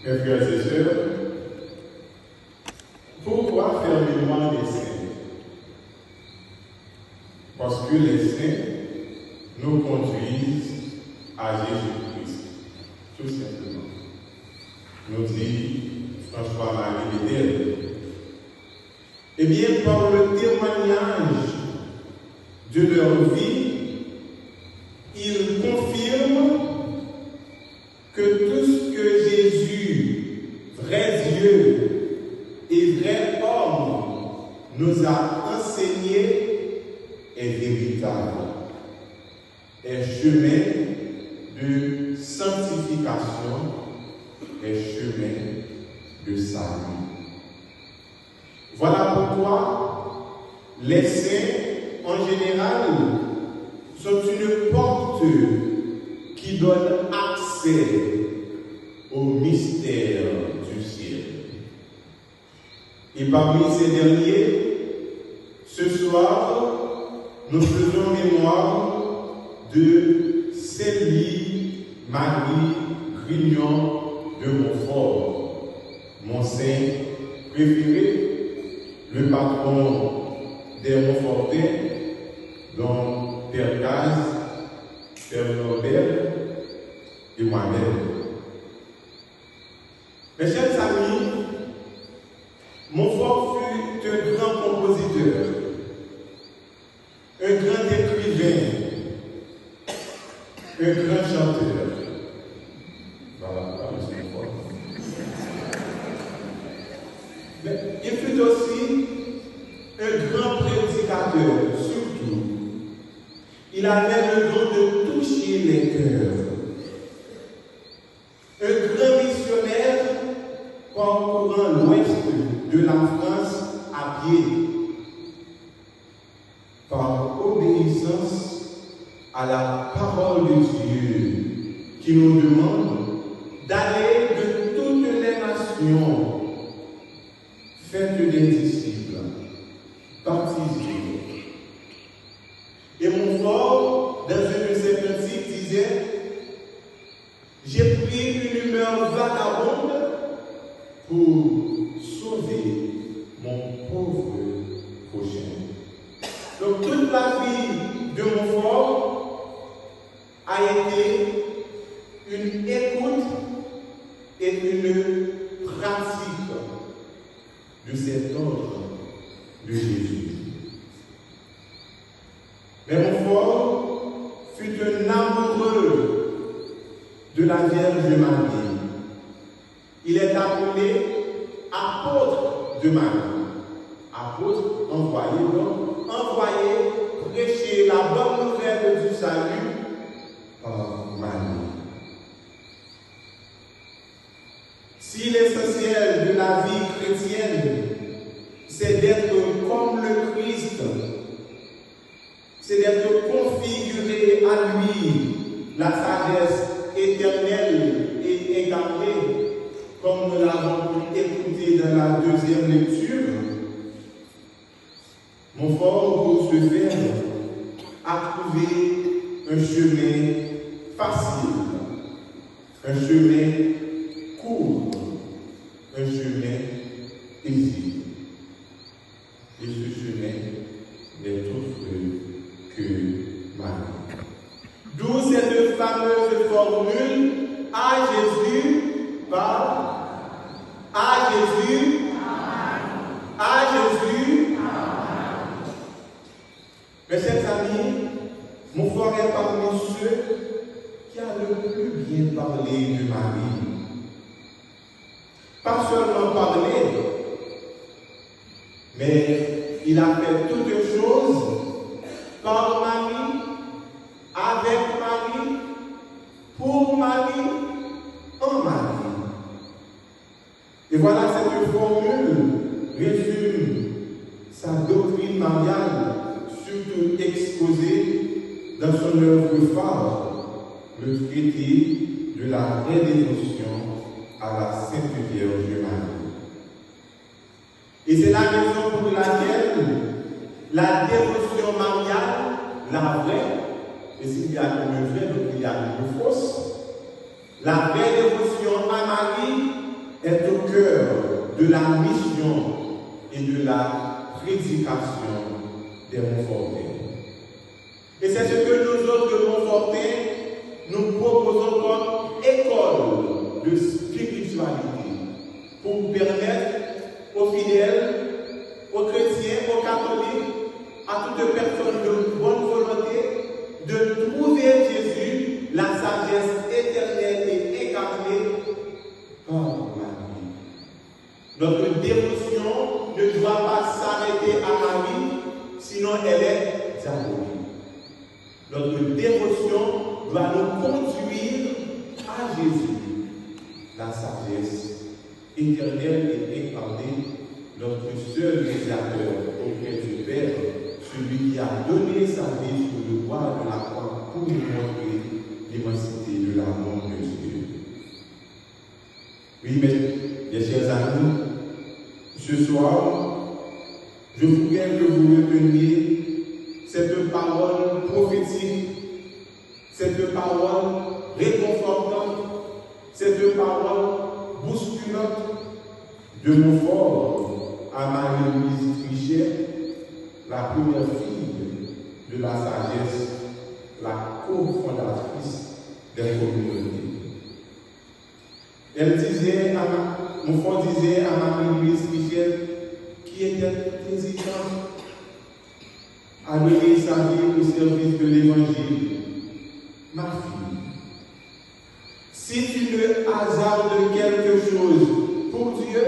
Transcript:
Mes frères et sœurs, pourquoi faire mémoire des saints? Parce que les saints nous conduisent à Jésus-Christ, tout simplement. Nous dit François-Marie Bédel. Eh bien, par le témoignage de leur vie, ils confirment que tout ce que Jésus, vrai Dieu et vrai homme, nous a enseigné est véritable, est chemin de sanctification, est chemin de salut. Voilà pourquoi les saints, en général, sont une porte qui donne accès au mystère du ciel. Et parmi ces derniers, ce soir, nous faisons mémoire de Célie Marie Grignon de Montfort, mon saint préféré, le patron des Montfortais, dont Père Caz, Père Norbert et moi-même. Mes chers amis, Montfort fut un grand compositeur, un grand écrivain, un grand chanteur. Voilà, M. Montfort. Mais il fut aussi un grand prédicateur, surtout. Il avait le don de toucher les cœurs. Un grand missionnaire parcourant l'ouest de la France à pied, par obéissance à la parole de Dieu, qui nous demande d'aller de toutes les nations, faites des disciples, baptisés. Et Montfort, dans un de ses cantiques, disait: j'ai pris une humeur vagabonde pour sauver mon pauvre prochain. Donc toute la vie de Montfort a été une écoute et une pratique de cet ordre de Jésus. Mais Montfort fut un amoureux de la Vierge Marie. Il est appelé apôtre de Marie. Apôtre envoyé, donc envoyé prêcher la bonne nouvelle du salut par Marie. Si l'essentiel de la vie chrétienne, c'est d'être comme le Christ, c'est d'être configuré à lui la sagesse éternelle et incarnée, comme nous l'avons pu écouter dans la deuxième lecture. Montfort, pour ce faire, a trouvé un chemin facile, un chemin court, un chemin paisible. Et ce chemin n'est autre que Marie. D'où cette fameuse formule: à Jésus, par, à Jésus, à Jésus. Mes chers amis, Montfort est parmi ceux qui a le plus bien parlé de Marie. Pas seulement parler, mais il a fait toutes choses par Marie, avec Marie, pour Marie, en Marie. Et voilà, cette formule résume sa doctrine mariale, surtout exposée dans son œuvre phare, le traité de la vraie dévotion à la Sainte Vierge Marie. Et c'est la raison pour laquelle la dévotion mariale, la vraie, et s'il y a une vraie, donc il y a une fausse, la vraie dévotion à Marie est au cœur de la mission et de la prédication des Montfortais. Et c'est ce que nous autres de Montfortais nous proposons comme école de spiritualité pour permettre aux fidèles, aux chrétiens, aux catholiques, à toute personne de bonne volonté de trouver Jésus, la sagesse éternelle et incarnée comme Marie. Notre dévotion ne doit pas s'arrêter à Marie, sinon elle est diabolique. Notre dévotion doit nous conduire à Jésus, la sagesse éternelle et incarnée, notre seul médiateur auprès du Père, celui qui a donné sa vie sur le bois de la croix pour nous montrer l'immensité de l'amour de Dieu. Oui, mes chers amis, ce soir, je voudrais que vous reteniez cette parole prophétique, cette parole réconfortante, cette parole bousculante de Montfort à Marie-Louise Trichet, la première fille de la sagesse, la cofondatrice des communautés. Elle disait Montfort disait à Marie-Louise Trichet, qui était hésitante à donner sa vie au service de l'Évangile, ma fille, si tu ne hasardes quelque chose pour Dieu,